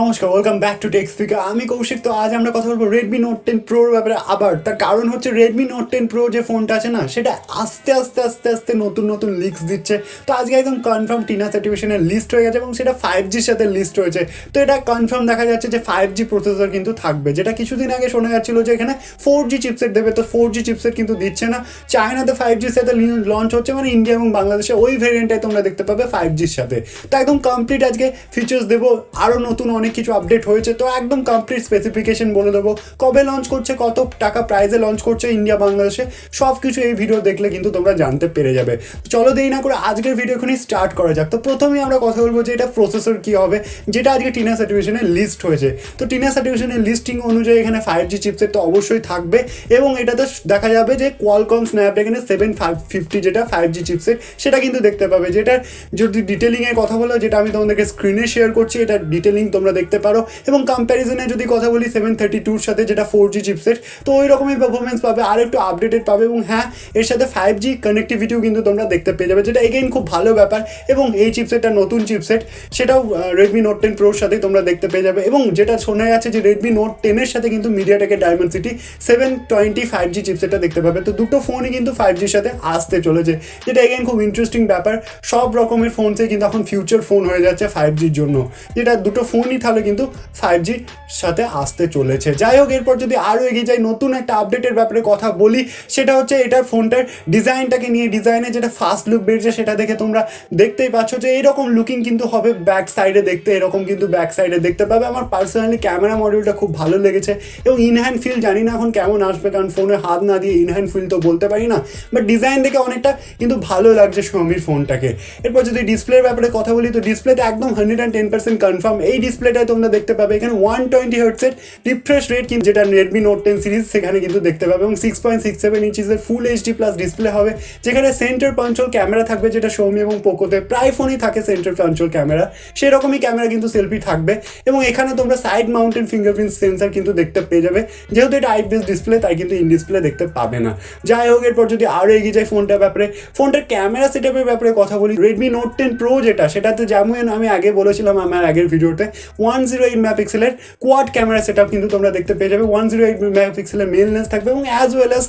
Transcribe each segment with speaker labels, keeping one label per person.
Speaker 1: নমস্কার, welcome back to tech speaker. আমি কৌশিক। তো আজ আমরা কথা বলবো রেডমি নোট 10 প্রোর ব্যাপারে। আবার তার কারণ হচ্ছে রেডমি নোট 10 প্রো যে ফোনটা আছে না, সেটা আস্তে আস্তে আস্তে আস্তে নতুন নতুন লিক্স দিচ্ছে। তো আজকে একদম কনফার্ম টিনা সার্টিফিকেশনের লিস্ট হয়ে গেছে এবং সেটা 5Gর সাথে লিস্ট হয়েছে। তো এটা কনফার্ম দেখা যাচ্ছে যে 5G প্রসেসর কিন্তু থাকবে, যেটা কিছুদিন আগে শোনা যাচ্ছিল যে এখানে 4G চিপসেট দেবে। তো 4G চিপসেট কিন্তু দিচ্ছে না। চায়নাতে 5Gর সাথে লঞ্চ হচ্ছে, মানে ইন্ডিয়া এবং বাংলাদেশে ওই ভেরিয়েন্টটাই তোমরা দেখতে পাবে 5Gর সাথে। তো একদম কমপ্লিট আজকে ফিচার্স দেবো, আরও নতুন অনেক কিছু আপডেট হয়েছে। তো একদম কমপ্লিট স্পেসিফিকেশন বলে দেবো, কবে লঞ্চ করছে, কত টাকা প্রাইসে লঞ্চ করছে ইন্ডিয়া বাংলাদেশে, সব কিছু এই ভিডিও দেখলে কিন্তু তোমরা জানতে পেরে যাবে। চলো দেরি না করে আজকের ভিডিও এখনই স্টার্ট করা যাক। তো প্রথমেই আমরা কথা বলবো যে এটা প্রসেসর কী হবে, যেটা আজকে টিনা সার্টিফিকেশনে লিস্ট হয়েছে। তো টিনা সার্টিফিকেশনের লিস্টিং অনুযায়ী এখানে 5G চিপসেট তো অবশ্যই থাকবে এবং এটাতে দেখা যাবে যে কোয়ালকম স্ন্যাপড্রাগনের 750 যেটা 5G চিপসেট সেটা কিন্তু দেখতে পাবে। যেটার যদি ডিটেলিংয়ের কথা বলো, যেটা আমি তোমাদেরকে স্ক্রিনে শেয়ার করছি, এটা ডিটেলিং তোমরা দেখতে পারো। এবং কম্প্যারিজনে যদি কথা বলি 732-র সাথে যেটা 4G চিপসেট, তো ওই রকমই পারফরমেন্স পাবে, আর একটু আপডেটেড পাবে। এবং হ্যাঁ, এর সাথে 5G কানেক্টিভিটিও কিন্তু তোমরা দেখতে পেয়ে যাবে, যেটা এগেইন খুব ভালো ব্যাপার। এবং এই চিপসেটটা নতুন চিপসেট, সেটাও রেডমি নোট 10 প্রোর সাথেই তোমরা দেখতে পেয়ে যাবে। এবং যেটা শোনা যাচ্ছে যে রেডমি নোট 10-এর সাথে কিন্তু মিডিয়াটেকের ডায়মেনসিটি 720 5G চিপসেটটা দেখতে পাবে। তো দুটো ফোনই কিন্তু 5Gর সাথে আসতে চলেছে, যেটা এগেইন খুব ইন্টারেস্টিং ব্যাপার। সব রকমের ফোনসে কিন্তু এখন ফিউচার ফোন হয়ে যাচ্ছে 5Gর জন্য, যেটা দুটো ফোনই তাহলে কিন্তু 5Gর সাথে আসতে চলেছে। যাই হোক, এরপর যদি আরও এগিয়ে যাই, নতুন একটা আপডেটের ব্যাপারে কথা বলি, সেটা হচ্ছে এটার ফোনটার ডিজাইনটাকে নিয়ে। ডিজাইনে যেটা ফার্স্ট লুক বেরিয়েছে সেটা দেখে তোমরা দেখতেই পাচ্ছ যে এইরকম লুকিং কিন্তু হবে ব্যাক সাইডে দেখতে, এরকম কিন্তু ব্যাক সাইডে দেখতে পাবে। আমার পার্সোনালি ক্যামেরা মডিউলটা খুব ভালো লেগেছে এবং ইনহ্যান্ড ফিল জানি না এখন কেমন আসবে, কারণ ফোনে হাত না দিয়ে ইনহ্যান্ড ফিল তো বলতে পারি না, বাট ডিজাইন দেখে অনেকটা কিন্তু ভালো লাগছে Xiaomiর ফোনটাকে। এরপর যদি ডিসপ্লের ব্যাপারে কথা বলি, তো ডিসপ্লেতে একদম 110% কনফার্ম এই ডিসপ্লেটাই তোমরা দেখতে পাবে। এখানে 120 হার্টজের রিফ্রেশ রেট কিন্তু, যেটা রেডমি নোট 10 সিরিজ সেখানে কিন্তু দেখতে পাবে। এবং 6.67 ইঞ্চিসের ফুল এইচডি প্লাস ডিসপ্লে হবে, যেখানে সেন্টার পাঞ্চল ক্যামেরা থাকবে, যেটা Xiaomi এবং পোকোতে প্রায় ফোনই থাকে সেন্টার পাঞ্চল ক্যামেরা, সেরকমই ক্যামেরা কিন্তু সেলফি থাকবে। এবং এখানে তোমরা সাইড মাউন্টেন ফিঙ্গারপ্রিন্ট সেন্সার কিন্তু দেখতে পেয়ে যাবে, যেহেতু এটা আইপিএস ডিসপ্লে তাই কিন্তু ইন ডিসপ্লে দেখতে পাবে না। যাই হোক, এরপর যদি আরও এগিয়ে যায় ফোনটার ব্যাপারে, ফোনটার ক্যামেরা সেটআপের ব্যাপারে কথা বলি, রেডমি নোট 10 প্রো যেটা, সেটাতে যেমন আমি আগে বলেছিলাম আমার আগের ভিডিওতে, 108 মেগাপিক্সেলের কোয়াড ক্যামেরা সেটআপ কিন্তু তোমরা দেখতে পেয়ে যাবে। 108 মেগাপিক্সেলের মেইন লেন্স থাকবে এবং as well as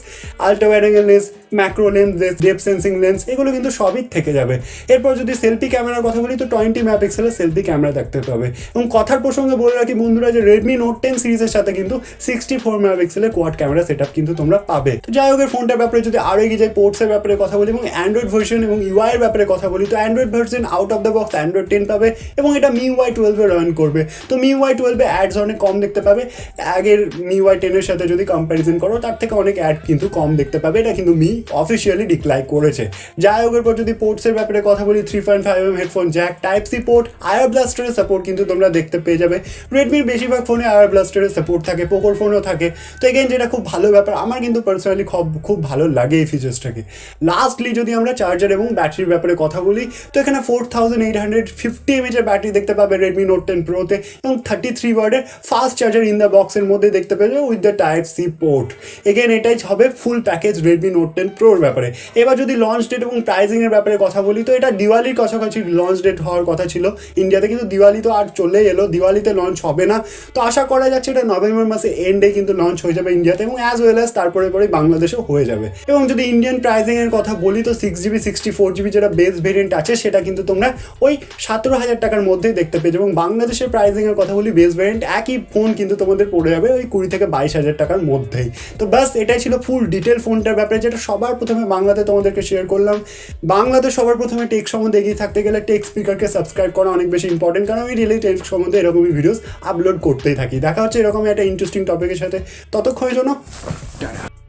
Speaker 1: ultra wide angle lens, macro lens, depth sensing lens, এগুলো কিন্তু সবই থেকে যাবে। এরপর যদি সেলফি ক্যামেরার কথা বলি, তো 20 মেগাপিক্সেলের সেলফি ক্যামেরা দেখতে পাবে। এবং কথার প্রসঙ্গে বলে রাখি বন্ধুরা, যে রেডমি নোট 10 সিরিজের সাথে কিন্তু 64 মেগাপিক্সেলের কোয়াড ক্যামেরা সেটআপ কিন্তু তোমরা পাবে। তো যাই হোক, ফোনটার ব্যাপারে যদি আরও এগিয়ে যায়, পোর্টসের ব্যাপারে কথা বলি এবং অ্যান্ড্রয়েড ভার্সন এবং ইউআই এর ব্যাপারে কথা বলি, তো Android version out of the box Android 10 পাবে এবং এটা MIUI 12 এ রান করবে। তো MIUI 12 এ অ্যাডস অনেক কম দেখতে পাবে, আগের MIUI 10 এর সাথে যদি কম্প্যারিজন করো তার থেকে অনেক অ্যাড কিন্তু কম দেখতে পাবে। এটা কিন্তু অফিসিয়ালি ডিক্লাইন করেছে। যাই হোক, এরপর যদি পোর্টসের ব্যাপারে কথা বলি, 3.5mm headphone jack, type C port, air ব্লাস্টারের সাপোর্ট কিন্তু তোমরা দেখতে পেয়ে যাবে। রেডমির বেশিরভাগ ফোনে আয়ার ব্লাস্টারের সাপোর্ট থাকে, পোকোর ফোনেও থাকে। তো এগেন যেটা খুব ভালো ব্যাপার, আমার কিন্তু পার্সোনালি খুব ভালো লাগে এই ফিচার্সটাকে। লাস্টলি যদি আমরা চার্জার এবং ব্যাটারির ব্যাপারে কথা বলি, তো এখানে 4850 mAh এর ব্যাটারি দেখতে পাবে রেডমি নোট 10 প্রোতে এবং 33 ওয়াটের ফাস্ট চার্জার ইন দ্য বক্সের মধ্যে দেখতে পেয়ে যাবে with the type C port. Again এটাই হবে ফুল প্যাকেজ রেডমি নোট 10 প্রোর ব্যাপারে। এবার যদি লঞ্চ ডেট এবং প্রাইসিংয়ের ব্যাপারে কথা বলি, তো এটা দিওয়ালির কাছাকাছি লঞ্চ ডেট হওয়ার কথা ছিল ইন্ডিয়াতে, কিন্তু দিওয়ালি তো আর চলে এলো, দিওয়ালিতে লঞ্চ হবে না। তো আশা করা যাচ্ছে এটা নভেম্বর মাসে এন্ডে কিন্তু লঞ্চ হয়ে যাবে ইন্ডিয়াতে এবং অ্যাজ ওয়েল অ্যাজ তারপরে বাংলাদেশেও হয়ে যাবে। এবং যদি ইন্ডিয়ান প্রাইসিংয়ের কথা বলি, তো 6GB 64GB যেটা বেস ভেরিয়েন্ট আছে, সেটা কিন্তু তোমরা ওই 17,000 টাকার মধ্যেই দেখতে পেয়ে যাবে। এবং বাংলাদেশের প্রাইসিংয়ের কথা বলি, বেস ভেরিয়েন্ট একই ফোন কিন্তু তোমাদের পড়ে যাবে ওই 20 থেকে 22,000 টাকার মধ্যেই। তো বাস এটাই ছিল ফুল ডিটেল ফোনটার ব্যাপারে, যেটা সবার প্রথমে বাংলাতে তোমাদেরকে শেয়ার করলাম। বাংলাতে সবার প্রথমে টেক সম্বন্ধে এগিয়ে থাকতে গেলে টেক স্পিকারকে সাবস্ক্রাইব করা অনেক বেশি ইম্পর্টেন্ট, কারণ আমি ডেলি টেক সম্বন্ধে এরকমই ভিডিওস আপলোড করতেই থাকি। দেখা হচ্ছে এরকমই একটা ইন্টারেস্টিং টপিকের সাথে, ততক্ষণের জন্য